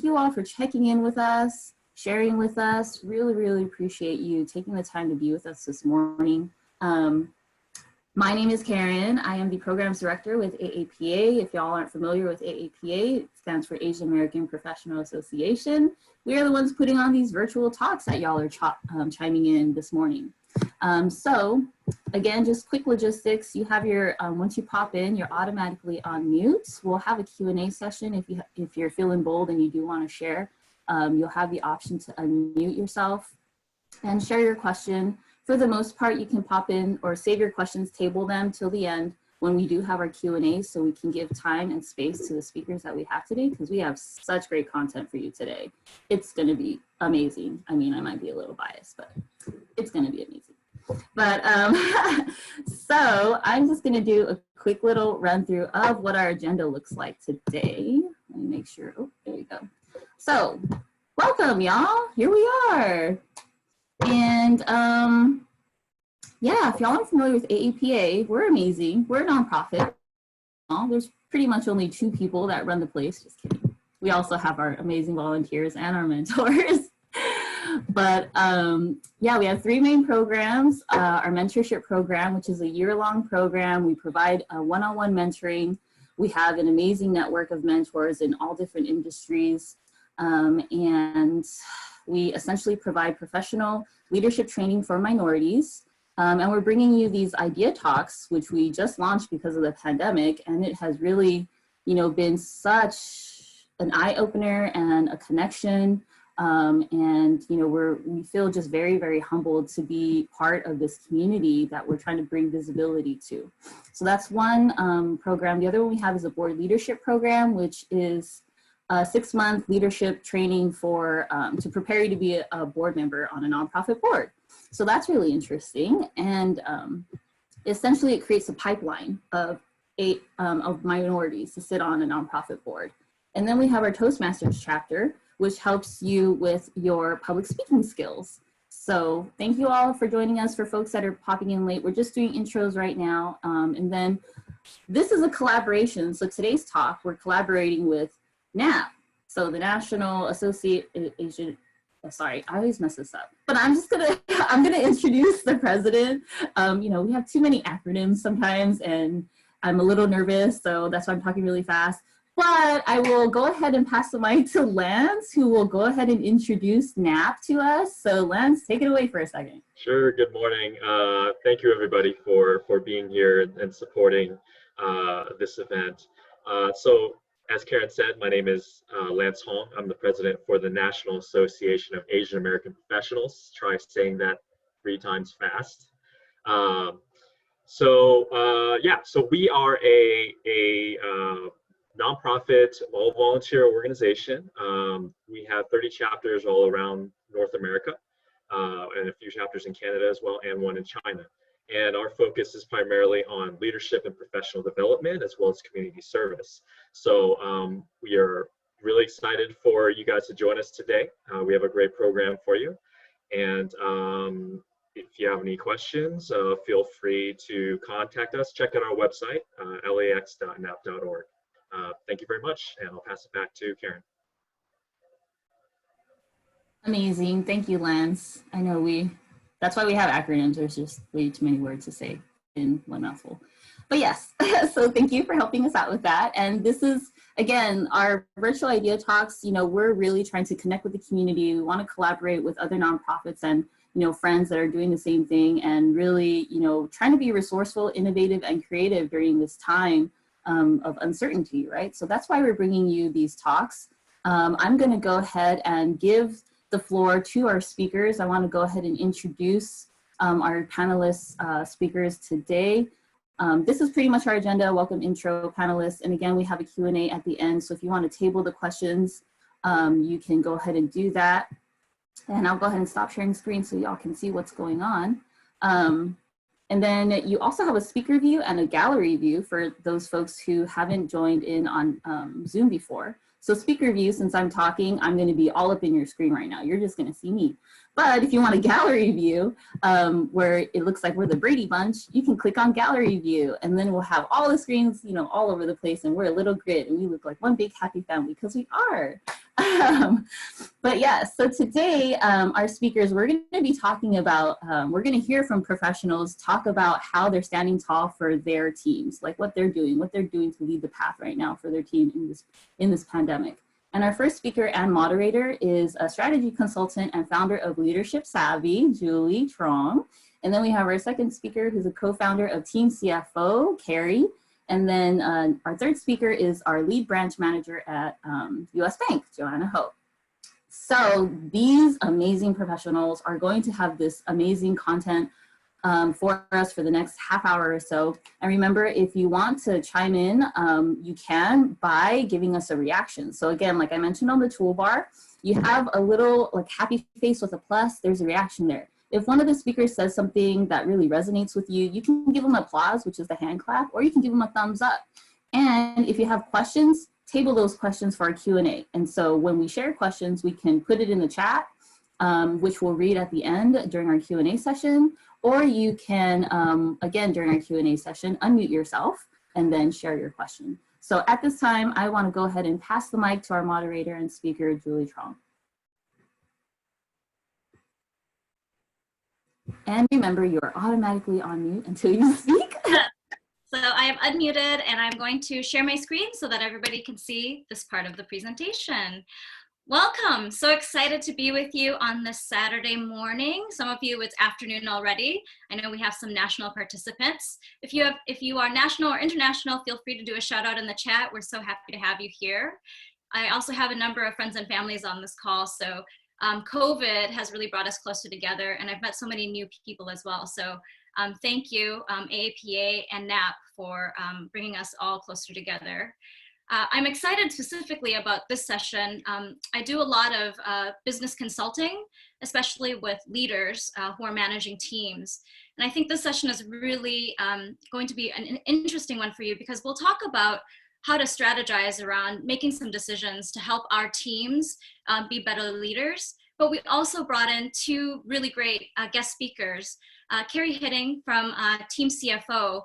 thank you all for checking in with us, sharing with us. Really, really appreciate you taking the time to be with us this morning. My name is Karen. I am the Programs Director with AAPA. If y'all aren't familiar with AAPA, it stands for Asian American Professional Association. We are the ones putting on these virtual talks that y'all are chiming in this morning. So again, just quick logistics. You have your, once you pop in, you're automatically on mute. We'll have a Q&A session if you're feeling bold and you do want to share. You'll have the option to unmute yourself and share your question. For the most part, you can pop in or save your questions, table them till the end when we do have our Q&A, so we can give time and space to the speakers that we have today, because we have such great content for you today. It's going to be amazing. I mean, I might be a little biased, but it's going to be amazing. But so I'm just going to do a quick little run through of what our agenda looks like today. Let me make sure. Oh, there we go. So welcome, y'all. Here we are. And yeah, if y'all aren't familiar with AAPA, we're amazing. We're a nonprofit. There's pretty much only 2 people that run the place. Just kidding. We also have our amazing volunteers and our mentors. But yeah, we have 3 main programs. Our mentorship program, which is a year-long program. We provide one-on-one mentoring. We have an amazing network of mentors in all different industries. And we essentially provide professional leadership training for minorities. And we're bringing you these idea talks, which we just launched because of the pandemic. And it has really, you know, been such an eye-opener and a connection. And, you know, we feel just very, very humbled to be part of this community that we're trying to bring visibility to. So that's one program. The other one we have is a board leadership program, which is a 6-month leadership training for to prepare you to be a board member on a nonprofit board. So that's really interesting. And essentially it creates a pipeline of minorities to sit on a nonprofit board. And then we have our Toastmasters chapter, which helps you with your public speaking skills. So thank you all for joining us. For folks that are popping in late, we're just doing intros right now. And then this is a collaboration. So today's talk, we're collaborating with NAAAP, so the National Association, sorry, I always mess this up, but I'm gonna introduce the president. You know, we have too many acronyms sometimes and I'm a little nervous, so that's why I'm talking really fast. But I will go ahead and pass the mic to Lance, who will go ahead and introduce NAAAP to us. So Lance, take it away for a second. Sure, good morning. Thank you everybody for being here and supporting this event. So as Karen said, my name is Lance Hong. I'm the president for the National Association of Asian American Professionals. Try saying that 3 times fast. Yeah, so we are a nonprofit, all-volunteer organization. We have 30 chapters all around North America, and a few chapters in Canada as well, and 1 in China. And our focus is primarily on leadership and professional development, as well as community service. So we are really excited for you guys to join us today. We have a great program for you. And if you have any questions, feel free to contact us. Check out our website, lax.naap.org. Thank you very much, and I'll pass it back to Karen. Amazing. Thank you, Lance. I know that's why we have acronyms. There's just way too many words to say in one mouthful. But yes, so thank you for helping us out with that. And this is, again, our virtual idea talks. You know, we're really trying to connect with the community. We want to collaborate with other nonprofits and, you know, friends that are doing the same thing, and really, you know, trying to be resourceful, innovative, and creative during this time of uncertainty, right? So that's why we're bringing you these talks. I'm going to go ahead and give the floor to our speakers. I want to go ahead and introduce our panelists speakers today. This is pretty much our agenda: welcome, intro, panelists, and again, we have a Q&A at the end. So if you want to table the questions, you can go ahead and do that. And I'll go ahead and stop sharing screen so y'all can see what's going on. And then you also have a speaker view and a gallery view for those folks who haven't joined in on Zoom before. So speaker view, since I'm talking, I'm going to be all up in your screen right now. You're just going to see me. But if you want a gallery view where it looks like we're the Brady Bunch, you can click on gallery view, and then we'll have all the screens, you know, all over the place, and we're a little grid, and we look like one big happy family, because we are. But yeah, so today our speakers, we're going to be talking about, we're going to hear from professionals talk about how they're standing tall for their teams, like what they're doing to lead the path right now for their team in this pandemic. And our first speaker and moderator is a strategy consultant and founder of Leadership Savvy, Julie Trong. And then we have our second speaker, who's a co-founder of Team CFO, Carrie. And then our third speaker is our lead branch manager at US Bank, Joanna Ho. So these amazing professionals are going to have this amazing content for us for the next half hour or so. And remember, if you want to chime in, you can by giving us a reaction. So again, like I mentioned on the toolbar, you have a little like happy face with a plus, there's a reaction there. If one of the speakers says something that really resonates with you, you can give them applause, which is the hand clap, or you can give them a thumbs up. And if you have questions, table those questions for our Q&A. And so when we share questions, we can put it in the chat, which we'll read at the end during our Q&A session, or you can, again, during our Q&A session, unmute yourself and then share your question. So at this time, I want to go ahead and pass the mic to our moderator and speaker, Julie Trong. And remember, you are automatically on mute until you speak. So I am unmuted and I'm going to share my screen so that everybody can see this part of the presentation. Welcome, so excited to be with you on this Saturday morning. Some of you, it's afternoon already. I know we have some national participants. If you are national or international, feel free to do a shout out in the chat. We're so happy to have you here. I also have a number of friends and families on this call, so COVID has really brought us closer together, and I've met so many new people as well. So thank you, AAPA and NAAAP, for bringing us all closer together. I'm excited specifically about this session. I do a lot of business consulting, especially with leaders who are managing teams. And I think this session is really going to be an interesting one for you, because we'll talk about how to strategize around making some decisions to help our teams be better leaders. But we also brought in two really great guest speakers. Carrie Hitting from Team CFO.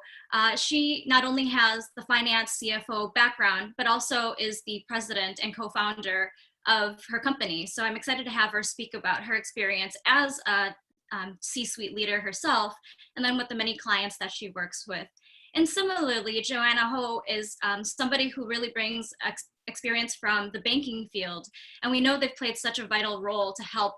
She not only has the finance CFO background, but also is the president and co-founder of her company. So I'm excited to have her speak about her experience as a C-suite leader herself, and then with the many clients that she works with. And similarly, Joanna Ho is somebody who really brings experience from the banking field. And we know they've played such a vital role to help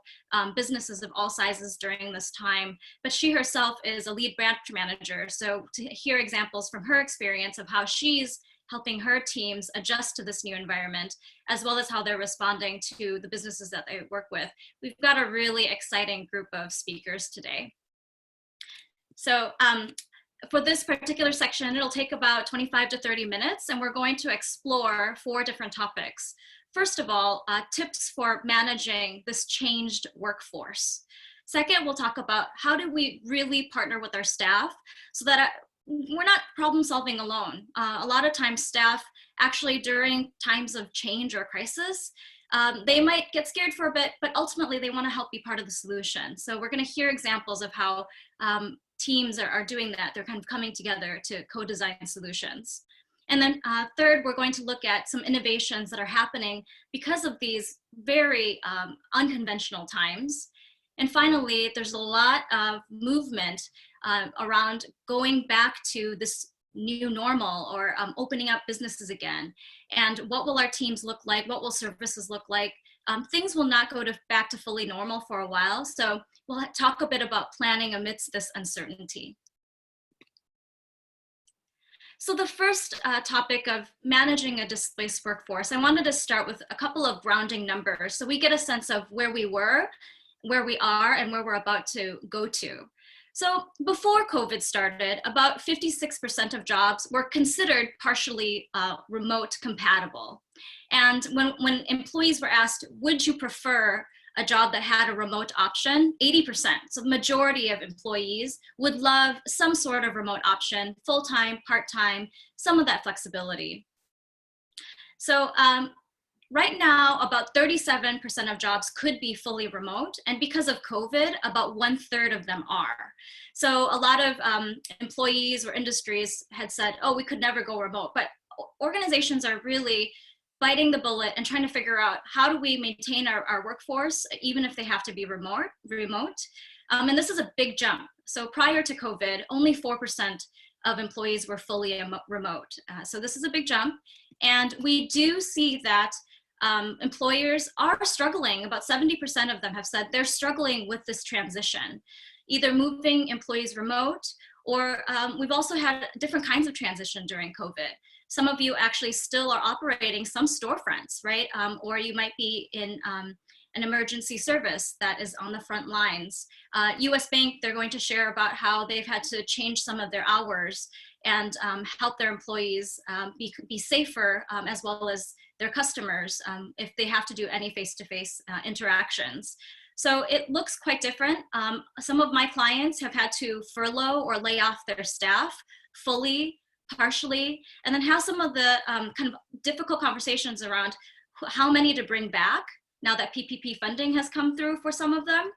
businesses of all sizes during this time. But she herself is a lead branch manager. So to hear examples from her experience of how she's helping her teams adjust to this new environment, as well as how they're responding to the businesses that they work with, we've got a really exciting group of speakers today. So for this particular section, it'll take about 25 to 30 minutes, and we're going to explore 4 different topics. First of all, tips for managing this changed workforce. Second, we'll talk about how do we really partner with our staff so that we're not problem solving alone. A lot of times staff actually during times of change or crisis, they might get scared for a bit, but ultimately they want to help be part of the solution. So we're going to hear examples of how teams are doing that. They're kind of coming together to co-design solutions. And then third, we're going to look at some innovations that are happening because of these very unconventional times. And finally, there's a lot of movement around going back to this new normal, or opening up businesses again. And what will our teams look like? What will services look like? Things will not go back to fully normal for a while. So we'll talk a bit about planning amidst this uncertainty. So the first topic of managing a displaced workforce, I wanted to start with a couple of grounding numbers so we get a sense of where we were, where we are, and where we're about to go to. So before COVID started, about 56% of jobs were considered partially remote compatible. And when employees were asked, would you prefer a job that had a remote option, 80%, so the majority of employees would love some sort of remote option, full-time, part-time, some of that flexibility. So right now, about 37% of jobs could be fully remote, and because of COVID, about 1/3 of them are. So a lot of employees or industries had said, oh, we could never go remote, but organizations are really biting the bullet and trying to figure out how do we maintain our workforce, even if they have to be remote. And this is a big jump. So prior to COVID, only 4% of employees were fully remote. So this is a big jump. And we do see that employers are struggling. About 70% of them have said they're struggling with this transition, either moving employees remote, or we've also had different kinds of transition during COVID. Some of you actually still are operating some storefronts, right? Or you might be in an emergency service that is on the front lines. US Bank, they're going to share about how they've had to change some of their hours and help their employees be safer, as well as their customers if they have to do any face-to-face interactions. So it looks quite different. Some of my clients have had to furlough or lay off their staff fully, partially, and then have some of the kind of difficult conversations around how many to bring back now that PPP funding has come through for some of them.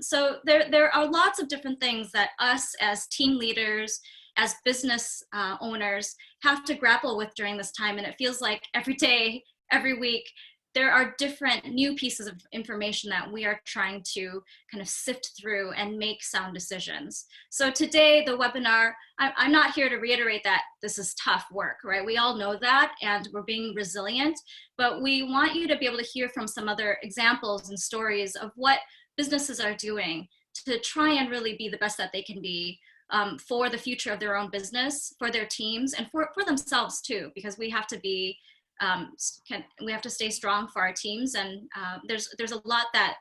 So there are lots of different things that us as team leaders, as business owners have to grapple with during this time. And it feels like every day, every week, there are different new pieces of information that we are trying to kind of sift through and make sound decisions. So today, the webinar, I'm not here to reiterate that this is tough work, right? We all know that, and we're being resilient, but we want you to be able to hear from some other examples and stories of what businesses are doing to try and really be the best that they can be for the future of their own business, for their teams, and for themselves too, because we have to be we have to stay strong for our teams, and there's a lot that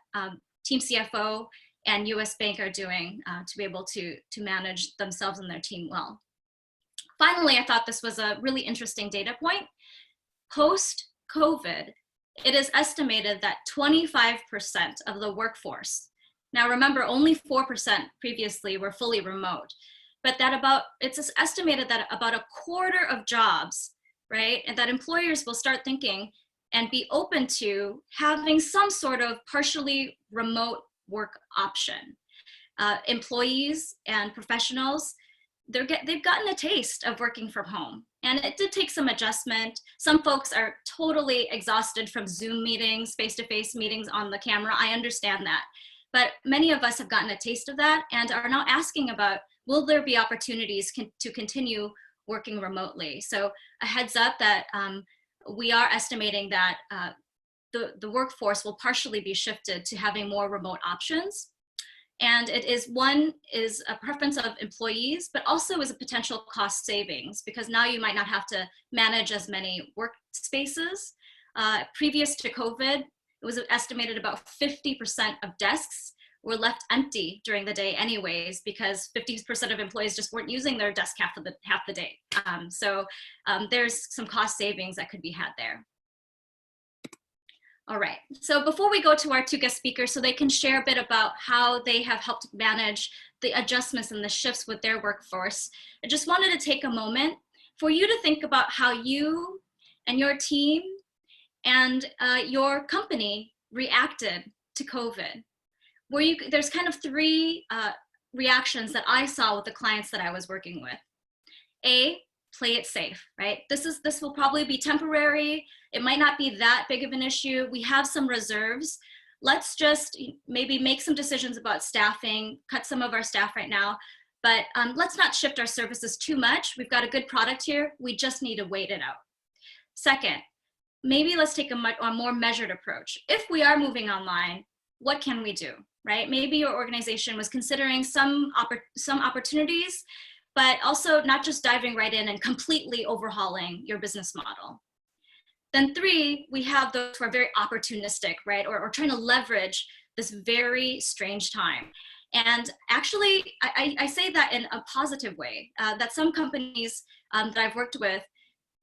Team CFO and US Bank are doing to be able to manage themselves and their team well. Finally, I thought this was a really interesting data point. Post-COVID, it is estimated that 25% of the workforce, now remember only 4% previously were fully remote, but that it's estimated that about a quarter of jobs, right? And that employers will start thinking and be open to having some sort of partially remote work option. Employees and professionals, they've gotten a taste of working from home. And it did take some adjustment. Some folks are totally exhausted from Zoom meetings, face-to-face meetings on the camera. I understand that. But many of us have gotten a taste of that and are now asking about, will there be opportunities to continue working remotely? So a heads up that we are estimating that the workforce will partially be shifted to having more remote options. And it is a preference of employees, but also is a potential cost savings, because now you might not have to manage as many workspaces. Previous to COVID, it was estimated about 50% of desks were left empty during the day anyways, because 50% of employees just weren't using their desk half the day. So there's some cost savings that could be had there. All right, so before we go to our two guest speakers so they can share a bit about how they have helped manage the adjustments and the shifts with their workforce, I just wanted to take a moment for you to think about how you and your team and your company reacted to COVID. There's kind of three reactions that I saw with the clients that I was working with. A, play it safe, right? This will probably be temporary. It might not be that big of an issue. We have some reserves. Let's just maybe make some decisions about staffing, cut some of our staff right now, but let's not shift our services too much. We've got a good product here. We just need to wait it out. Second, maybe let's take a more measured approach. If we are moving online, what can we do, right? Maybe your organization was considering some opportunities, but also not just diving right in and completely overhauling your business model. Then three, we have those who are very opportunistic, right? Or trying to leverage this very strange time. And actually, I say that in a positive way, that some companies that I've worked with,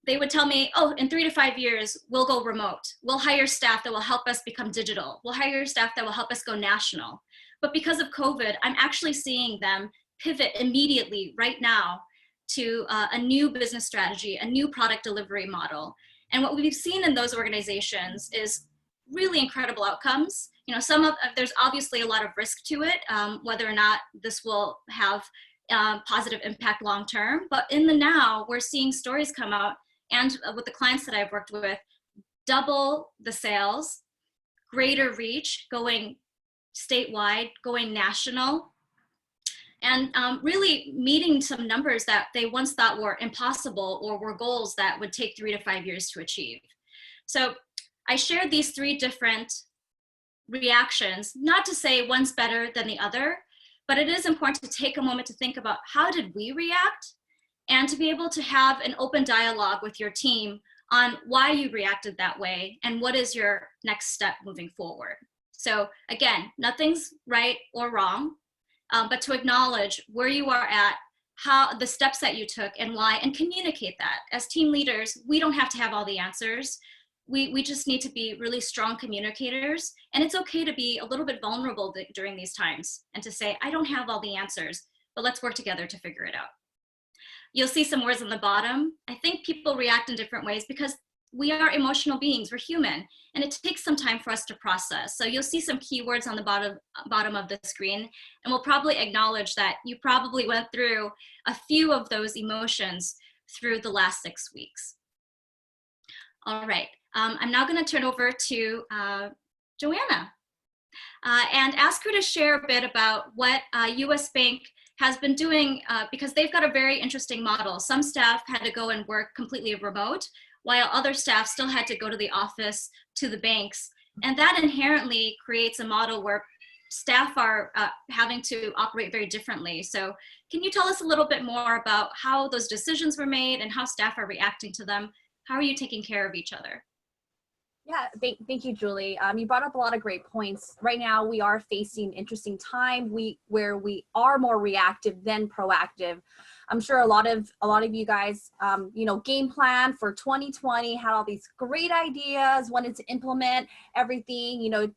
they would tell me, oh, in 3 to 5 years, we'll go remote. We'll hire staff that will help us become digital. We'll hire staff that will help us go national. But because of COVID, I'm actually seeing them pivot immediately right now to a new business strategy, a new product delivery model. And what we've seen in those organizations is really incredible outcomes. You know, there's obviously a lot of risk to it, whether or not this will have positive impact long-term. But in the now, we're seeing stories come out, and with the clients that I've worked with, double the sales, greater reach, going statewide, going national, and really meeting some numbers that they once thought were impossible or were goals that would take 3 to 5 years to achieve. So I shared these 3 different reactions, not to say one's better than the other, but it is important to take a moment to think about how did we react, and to be able to have an open dialogue with your team on why you reacted that way and what is your next step moving forward. So again, nothing's right or wrong, but to acknowledge where you are at, how the steps that you took and why, and communicate that. As team leaders, we don't have to have all the answers. We just need to be really strong communicators, and it's okay to be a little bit vulnerable during these times and to say, I don't have all the answers, but let's work together to figure it out. You'll see some words on the bottom. I think people react in different ways because we are emotional beings, we're human, and it takes some time for us to process. So you'll see some keywords on the bottom of the screen, and we'll probably acknowledge that you probably went through a few of those emotions through the last 6 weeks. All right, I'm now gonna turn over to Joanna and ask her to share a bit about what US Bank has been doing, because they've got a very interesting model. Some staff had to go and work completely remote, while other staff still had to go to the office, to the banks. And that inherently creates a model where staff are having to operate very differently. So can you tell us a little bit more about how those decisions were made and how staff are reacting to them? How are you taking care of each other? Yeah, thank you, Julie. You brought up a lot of great points. Right now, we are facing an interesting time where we are more reactive than proactive. I'm sure a lot of you guys, game plan for 2020, had all these great ideas, wanted to implement everything,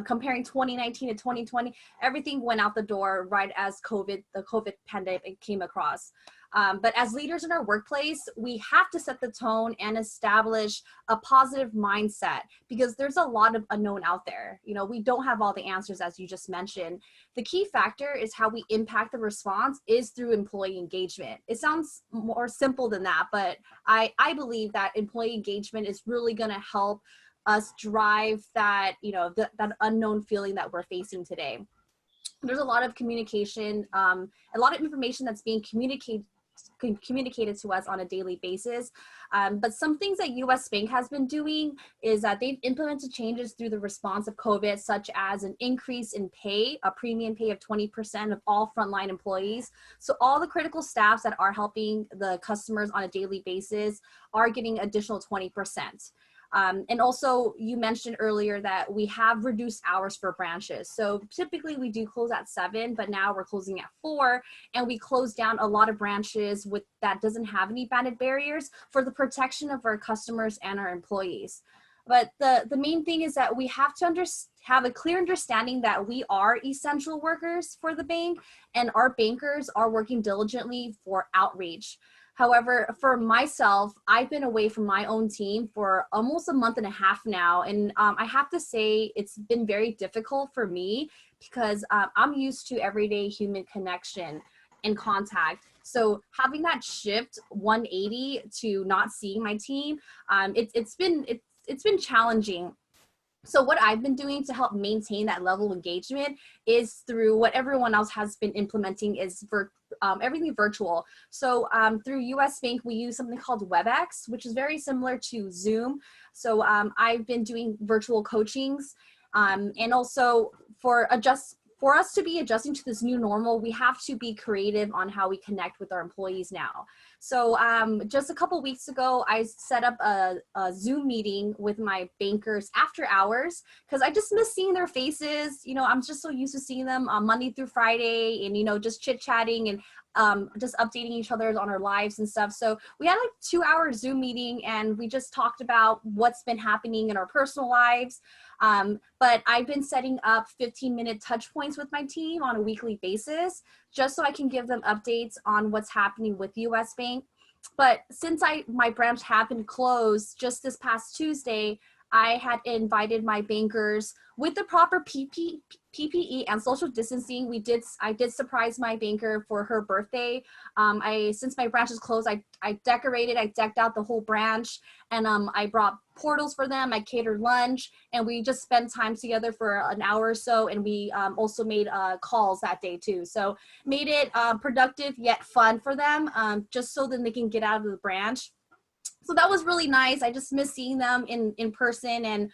comparing 2019 to 2020, everything went out the door right as the COVID pandemic came across. But as leaders in our workplace, we have to set the tone and establish a positive mindset, because there's a lot of unknown out there. We don't have all the answers, as you just mentioned. The key factor is how we impact the response is through employee engagement. It sounds more simple than that, but I believe that employee engagement is really going to help us drive that, that unknown feeling that we're facing today. There's a lot of communication, a lot of information that's being communicated to us on a daily basis. But some things that US Bank has been doing is that they've implemented changes through the response of COVID, such as an increase in pay, a premium pay of 20% of all frontline employees. So all the critical staffs that are helping the customers on a daily basis are getting additional 20%. And also, you mentioned earlier that we have reduced hours for branches. So typically we do close at 7, but now we're closing at 4, and we close down a lot of branches that doesn't have any banded barriers for the protection of our customers and our employees. But the main thing is that we have to have a clear understanding that we are essential workers for the bank, and our bankers are working diligently for outreach. However, for myself, I've been away from my own team for almost a month and a half now. And I have to say it's been very difficult for me because I'm used to everyday human connection and contact. So having that shift 180 to not seeing my team, it's been challenging. So what I've been doing to help maintain that level of engagement is through what everyone else has been implementing, is everything virtual. So through US Bank, we use something called WebEx, which is very similar to Zoom. So I've been doing virtual coachings, and also for us to be adjusting to this new normal, we have to be creative on how we connect with our employees now. So just a couple weeks ago, I set up a Zoom meeting with my bankers after hours, because I just miss seeing their faces. I'm just so used to seeing them on Monday through Friday, and just chit-chatting and just updating each other on our lives and stuff. So we had like a 2-hour Zoom meeting, and we just talked about what's been happening in our personal lives. But I've been setting up 15-minute touch points with my team on a weekly basis, just so I can give them updates on what's happening with US Bank. But since my branch happened closed just this past Tuesday, I had invited my bankers with the proper PPE and social distancing. I did surprise my banker for her birthday. Since my branch is closed, I decked out the whole branch, and I brought portals for them. I catered lunch, and we just spent time together for an hour or so. And we also made calls that day too. So made it productive yet fun for them, just so that they can get out of the branch. So that was really nice. I just miss seeing them in person, and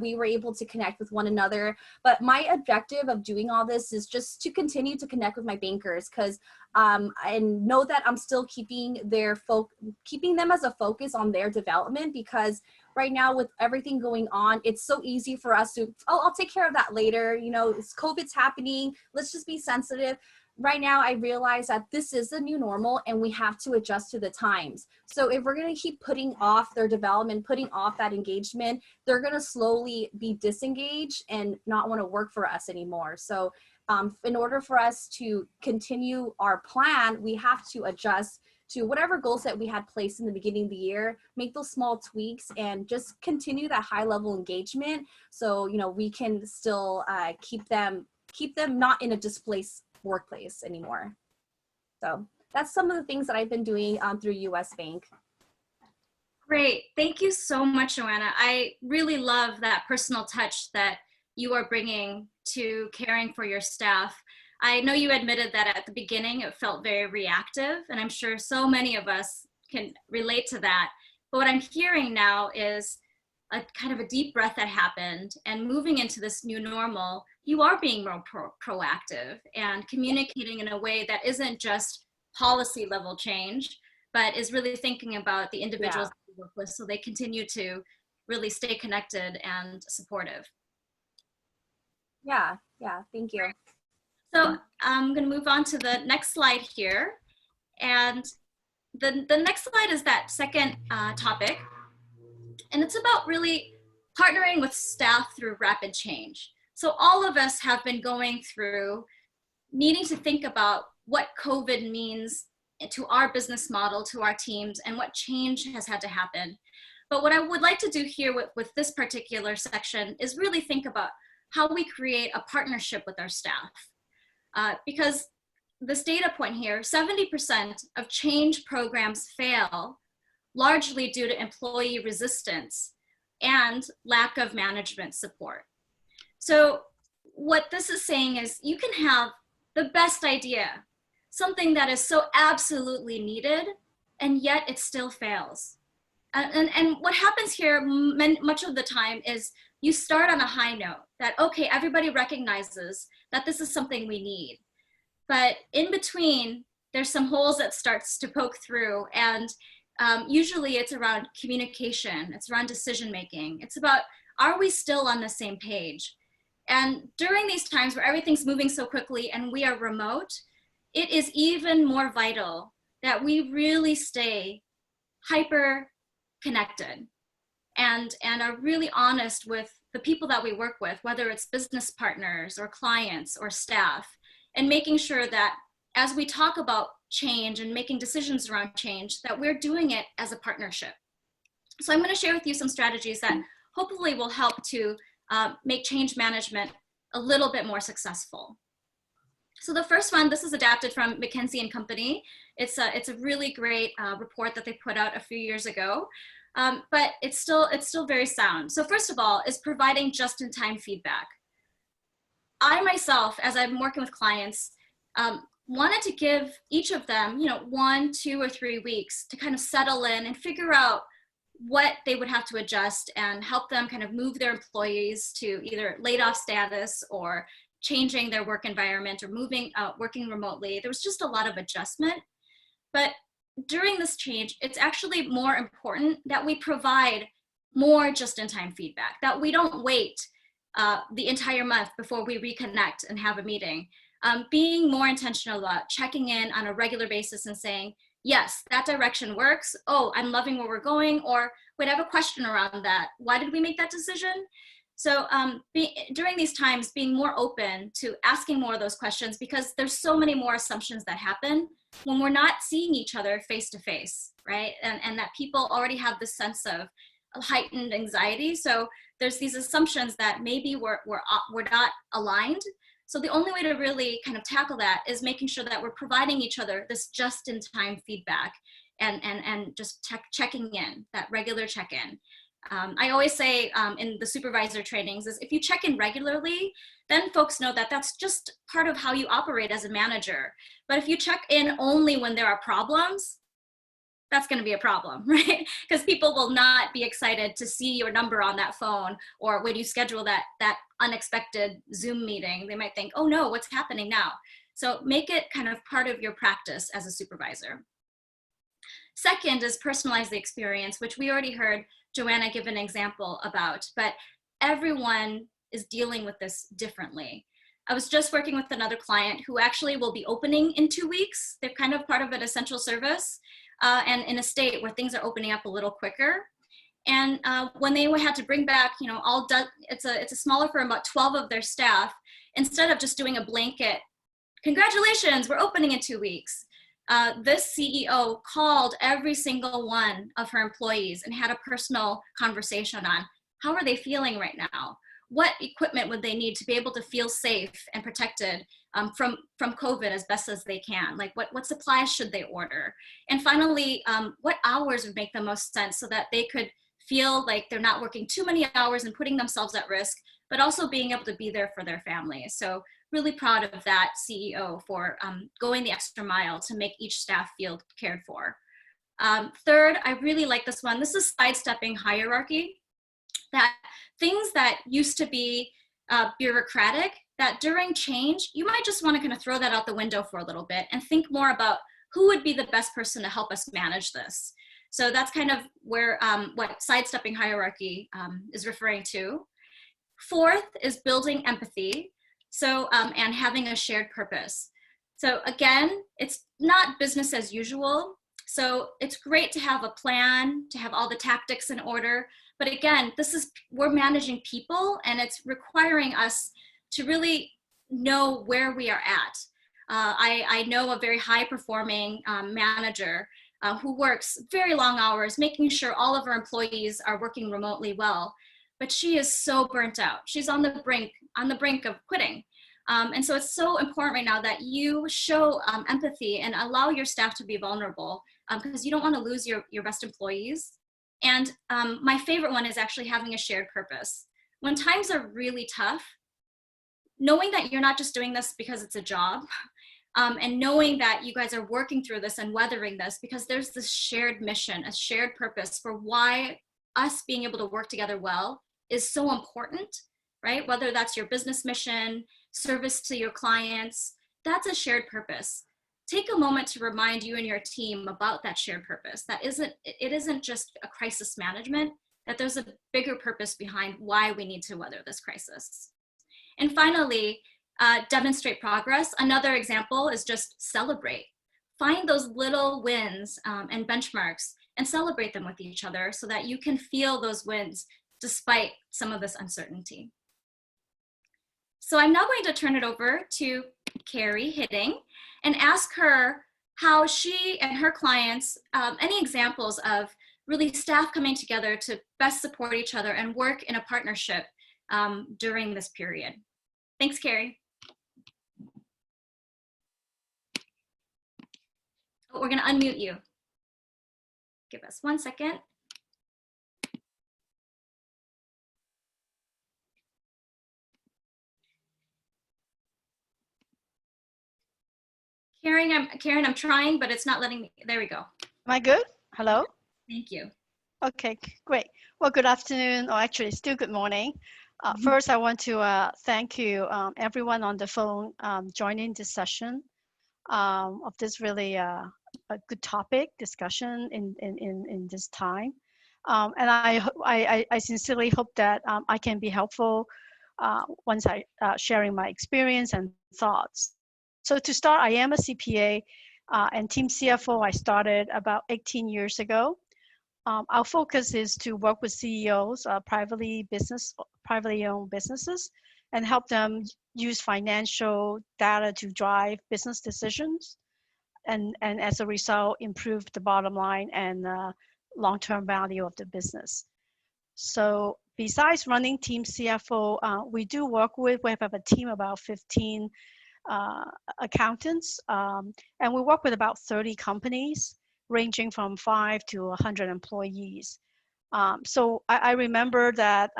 we were able to connect with one another. But my objective of doing all this is just to continue to connect with my bankers, because I know that I'm still keeping them as a focus on their development, because right now with everything going on, it's so easy for us to, I'll take care of that later. COVID's happening. Let's just be sensitive. Right now, I realize that this is the new normal, and we have to adjust to the times. So if we're going to keep putting off their development, putting off that engagement, they're going to slowly be disengaged and not want to work for us anymore. So in order for us to continue our plan, we have to adjust to whatever goals that we had placed in the beginning of the year, make those small tweaks, and just continue that high level engagement. So, we can still keep them not in a displaced workplace anymore. So that's some of the things that I've been doing through US Bank. Great. Thank you so much, Joanna. I really love that personal touch that you are bringing to caring for your staff. I know you admitted that at the beginning it felt very reactive, and I'm sure so many of us can relate to that. But what I'm hearing now is a kind of a deep breath that happened, and moving into this new normal, you are being more proactive and communicating in a way that isn't just policy level change, but is really thinking about the individuals that you work with, so they continue to really stay connected and supportive. Yeah, thank you. So I'm going to move on to the next slide here. And the next slide is that second topic. And it's about really partnering with staff through rapid change. So all of us have been going through needing to think about what COVID means to our business model, to our teams, and what change has had to happen. But what I would like to do here with this particular section is really think about how we create a partnership with our staff. Because this data point here, 70% of change programs fail, largely due to employee resistance and lack of management support. So what this is saying is you can have the best idea, something that is so absolutely needed, and yet it still fails. And what happens here much of the time is you start on a high note that, okay, everybody recognizes that this is something we need. But in between, there's some holes that starts to poke through, and usually it's around communication, it's around decision-making. It's about, are we still on the same page? And during these times where everything's moving so quickly and we are remote, it is even more vital that we really stay hyper connected and are really honest with the people that we work with, whether it's business partners or clients or staff, and making sure that as we talk about change and making decisions around change, that we're doing it as a partnership. So I'm going to share with you some strategies that hopefully will help to make change management a little bit more successful. So the first one, this is adapted from McKinsey & Company. It's a really great report that they put out a few years ago, but it's still very sound. So first of all is providing just-in-time feedback. I myself, as I'm working with clients, wanted to give each of them, 1, 2, or 3 weeks to kind of settle in and figure out what they would have to adjust and help them kind of move their employees to either laid off status or changing their work environment or working remotely. There was just a lot of adjustment. But during this change, it's actually more important that we provide more just-in-time feedback, that we don't wait the entire month before we reconnect and have a meeting. Being more intentional about checking in on a regular basis and saying, yes, that direction works. Oh, I'm loving where we're going. Or wait, I have a question around that. Why did we make that decision? So during these times, being more open to asking more of those questions, because there's so many more assumptions that happen when we're not seeing each other face to face, right? And that people already have this sense of, heightened anxiety. So there's these assumptions that maybe we're not aligned. So the only way to really kind of tackle that is making sure that we're providing each other this just-in-time feedback and just checking in, that regular check-in. I always say in the supervisor trainings is if you check in regularly, then folks know that that's just part of how you operate as a manager. But if you check in only when there are problems, that's going to be a problem, right? Because people will not be excited to see your number on that phone, or when you schedule that unexpected Zoom meeting, they might think, oh no, what's happening now? So make it kind of part of your practice as a supervisor. Second is personalize the experience, which we already heard Joanna give an example about, but everyone is dealing with this differently. I was just working with another client who actually will be opening in 2 weeks. They're kind of part of an essential service and in a state where things are opening up a little quicker. And when they had to bring back, you know, it's a smaller firm, about 12 of their staff, instead of just doing a blanket, congratulations, we're opening in 2 weeks. This CEO called every single one of her employees and had a personal conversation on how are they feeling right now? What equipment would they need to be able to feel safe and protected from COVID as best as they can? Like what supplies should they order? And finally, what hours would make the most sense so that they could feel like they're not working too many hours and putting themselves at risk, but also being able to be there for their families. So really proud of that CEO for going the extra mile to make each staff feel cared for. Third, I really like this one. This is sidestepping hierarchy. That things that used to be bureaucratic, that during change, you might just want to kind of throw that out the window for a little bit and think more about who would be the best person to help us manage this. So that's kind of where what sidestepping hierarchy is referring to. Fourth is building empathy. So, and having a shared purpose. So again, it's not business as usual. So it's great to have a plan, to have all the tactics in order. But again, we're managing people, and it's requiring us to really know where we are at. I know a very high performing manager who works very long hours, making sure all of her employees are working remotely well. But she is so burnt out. She's on the brink of quitting. And so it's so important right now that you show empathy and allow your staff to be vulnerable because you don't want to lose your best employees. And my favorite one is actually having a shared purpose. When times are really tough, knowing that you're not just doing this because it's a job, and knowing that you guys are working through this and weathering this because there's this shared mission, a shared purpose for why us being able to work together well is so important, right? Whether that's your business mission, service to your clients, that's a shared purpose. Take a moment to remind you and your team about that shared purpose. It isn't just a crisis management, that there's a bigger purpose behind why we need to weather this crisis. And finally, demonstrate progress. Another example is just celebrate. Find those little wins and benchmarks and celebrate them with each other so that you can feel those wins despite some of this uncertainty. So I'm now going to turn it over to Carrie Hitting and ask her how she and her clients, any examples of really staff coming together to best support each other and work in a partnership during this period. Thanks, Carrie. Oh, we're gonna unmute you. Give us 1 second. Karen, I'm trying, but it's not letting me. There we go. Am I good? Hello? Thank you. Okay, great. Well, good afternoon, or actually still good morning. First, I want to thank you, everyone on the phone joining this session of this really a good topic discussion in this time. And I sincerely hope that I can be helpful once I sharing my experience and thoughts. So to start, I am a CPA and team CFO. I started about 18 years ago. Our focus is to work with CEOs, privately owned businesses, and help them use financial data to drive business decisions, and as a result, improve the bottom line and long-term value of the business. So besides running team CFO, we do work with, we have a team of about 15 accountants, and we work with about 30 companies ranging from 5 to 100 employees. So I remember that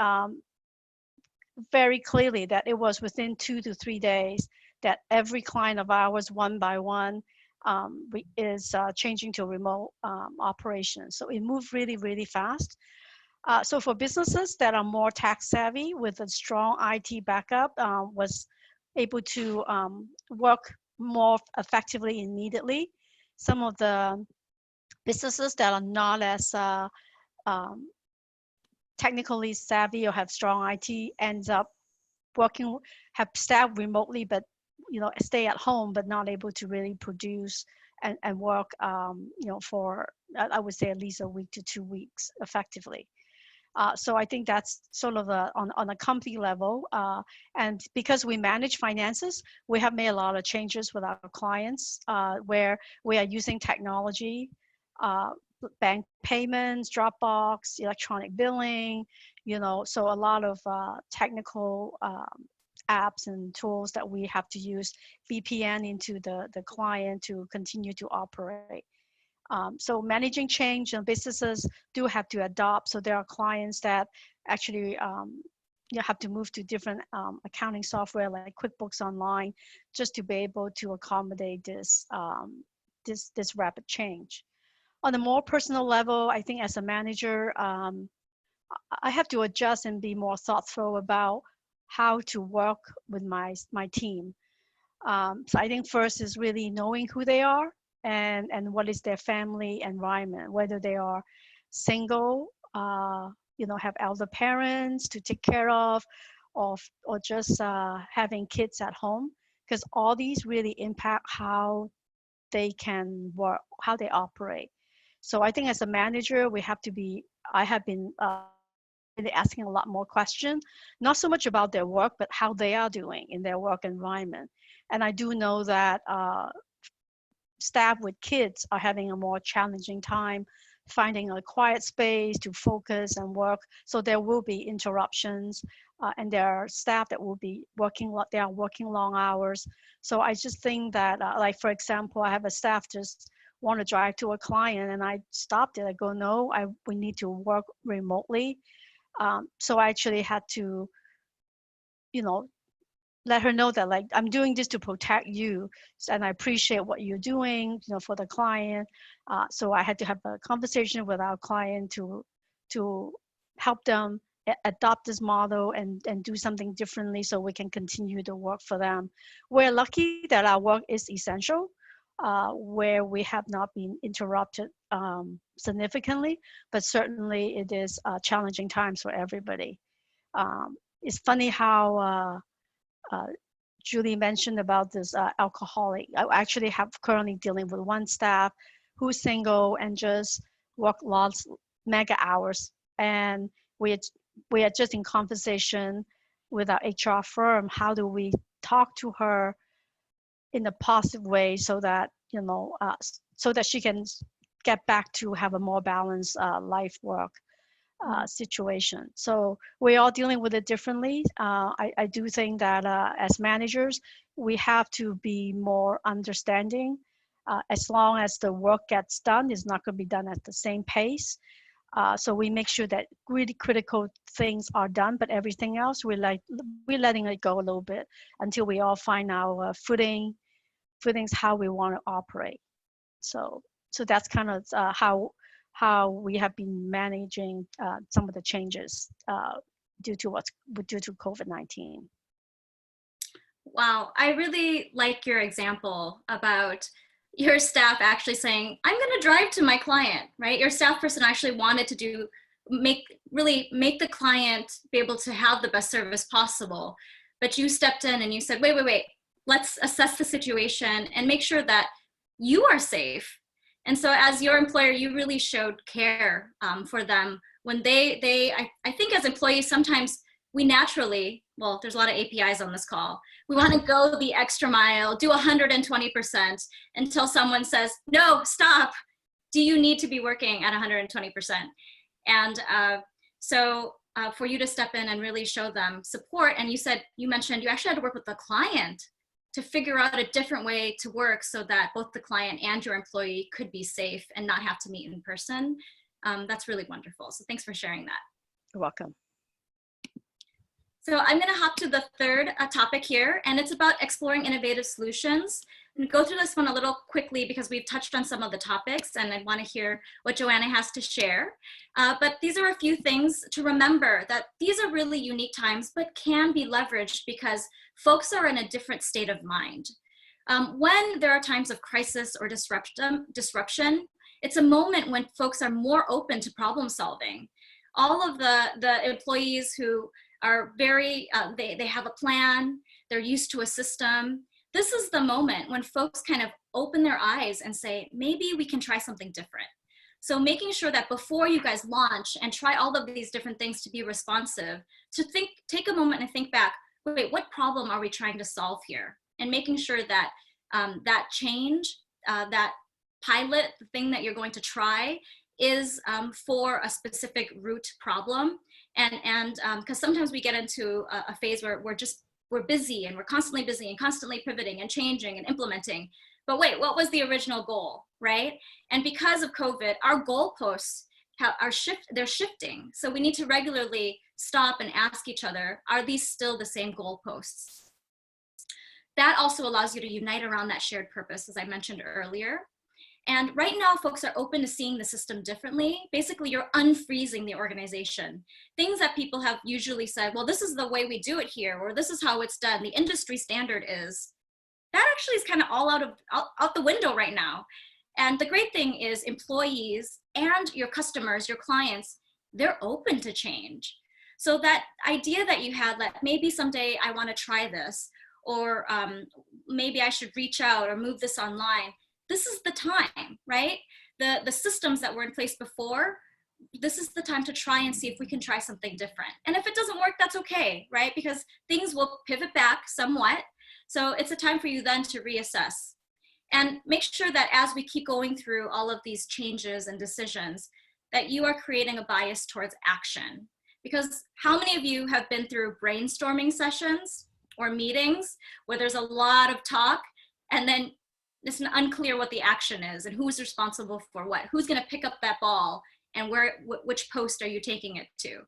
very clearly that it was within 2 to 3 days that every client of ours, one by one, is changing to remote operations. So it moved really, really fast. So for businesses that are more tax savvy with a strong IT backup, was able to work more effectively immediately. Some of the businesses that are not as technically savvy or have strong IT ends up working, have staff remotely, but stay at home, but not able to really produce and work, for I would say at least a week to 2 weeks effectively. So I think that's sort of on a company level. And because we manage finances, we have made a lot of changes with our clients where we are using technology, bank payments, Dropbox, electronic billing, so a lot of technical apps and tools that we have to use VPN into the client to continue to operate. So managing change, and businesses do have to adopt. So there are clients that actually have to move to different accounting software like QuickBooks Online just to be able to accommodate this rapid change. On a more personal level, I think as a manager, I have to adjust and be more thoughtful about how to work with my team. So I think first is really knowing who they are and what is their family environment, whether they are single, have elder parents to take care of, or just having kids at home, because all these really impact how they can work, how they operate. So I think as a manager, I have been really asking a lot more questions, not so much about their work, but how they are doing in their work environment. And I do know that staff with kids are having a more challenging time finding a quiet space to focus and work. So there will be interruptions, and there are staff that will be working long hours. So I just think that, like for example, I have a staff just want to drive to a client, and I stopped it. I go, no, we need to work remotely. So I actually had to, let her know that, like, I'm doing this to protect you, and I appreciate what you're doing, for the client. So I had to have a conversation with our client to help them adopt this model and do something differently so we can continue to work for them. We're lucky that our work is essential, where we have not been interrupted significantly, but certainly it is challenging times for everybody. It's funny how Julie mentioned about this alcoholic. I actually have currently dealing with one staff who's single and just work lots mega hours, and we are just in conversation with our HR firm. How do we talk to her in a positive way so that so that she can get back to have a more balanced life work situation. So we're all dealing with it differently. I do think that as managers, we have to be more understanding. As long as the work gets done, it's not going to be done at the same pace. So we make sure that really critical things are done, but everything else we're letting it go a little bit until we all find our footings, how we want to operate. So that's kind of how we have been managing some of the changes due to COVID-19. Wow, I really like your example about your staff actually saying, I'm going to drive to my client, right? Your staff person actually wanted to make the client be able to have the best service possible. But you stepped in and you said, wait, let's assess the situation and make sure that you are safe. And so as your employer, you really showed care for them when I think as employees, sometimes we naturally, well, there's a lot of APIs on this call. We want to go the extra mile, do 120% until someone says, no, stop. Do you need to be working at 120%? And So for you to step in and really show them support, and you mentioned you actually had to work with the client to figure out a different way to work so that both the client and your employee could be safe and not have to meet in person. That's really wonderful. So thanks for sharing that. You're welcome. So I'm going to hop to the third topic here, and it's about exploring innovative solutions. I'm going to go through this one a little quickly because we've touched on some of the topics, and I want to hear what Joanna has to share. But these are a few things to remember, that these are really unique times, but can be leveraged because folks are in a different state of mind. When there are times of crisis or disruption, it's a moment when folks are more open to problem solving. All of the employees who are very, they have a plan, they're used to a system. This is the moment when folks kind of open their eyes and say, maybe we can try something different. So making sure that before you guys launch and try all of these different things to be responsive, to take a moment and think back, wait, what problem are we trying to solve here? And making sure that that change, that pilot, the thing that you're going to try is for a specific root problem. And because sometimes we get into a phase where we're busy and we're constantly busy and constantly pivoting and changing and implementing. But wait, what was the original goal, right? And because of COVID, our goalposts they're shifting. So we need to regularly stop and ask each other, are these still the same goalposts? That also allows you to unite around that shared purpose, as I mentioned earlier. And right now, folks are open to seeing the system differently. Basically, you're unfreezing the organization. Things that people have usually said, well, this is the way we do it here, or this is how it's done, the industry standard is, that actually is kind of all out the window right now. And the great thing is employees and your customers, your clients, they're open to change. So that idea that you had that maybe someday I want to try this, or maybe I should reach out or move this online, this is the time, right? The systems that were in place before, this is the time to try and see if we can try something different. And if it doesn't work, that's okay, right? Because things will pivot back somewhat. So it's a time for you then to reassess. And make sure that as we keep going through all of these changes and decisions, that you are creating a bias towards action. Because how many of you have been through brainstorming sessions or meetings where there's a lot of talk and then it's unclear what the action is and who's responsible for what, who's going to pick up that ball and which post are you taking it to?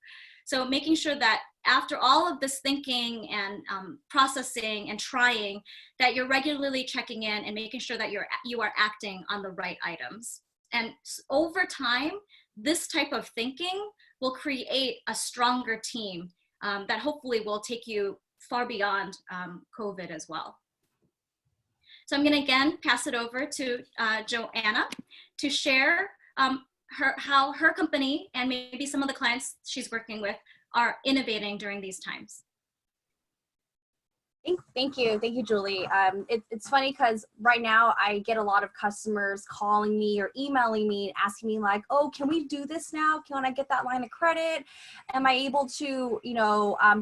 So making sure that after all of this thinking and processing and trying, that you're regularly checking in and making sure that you are acting on the right items. And over time, this type of thinking will create a stronger team that hopefully will take you far beyond COVID as well. So I'm going to again pass it over to Joanna to share how her company and maybe some of the clients she's working with are innovating during these times. Thank you, Julie. It's funny because right now I get a lot of customers calling me or emailing me and asking me like, oh, can we do this now? Can I get that line of credit? Am I able to,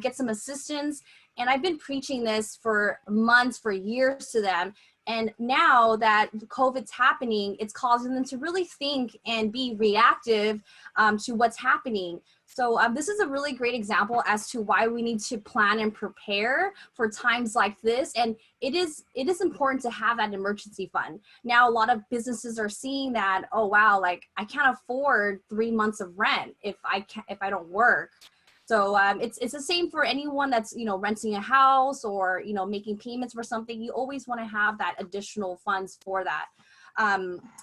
get some assistance? And I've been preaching this for months, for years to them. And now that COVID's happening, it's causing them to really think and be reactive to what's happening. So this is a really great example as to why we need to plan and prepare for times like this. And it is important to have that emergency fund. Now, a lot of businesses are seeing that, oh, wow, like I can't afford 3 months of rent if I don't work. So it's the same for anyone that's, renting a house or, making payments for something. You always want to have that additional funds for that.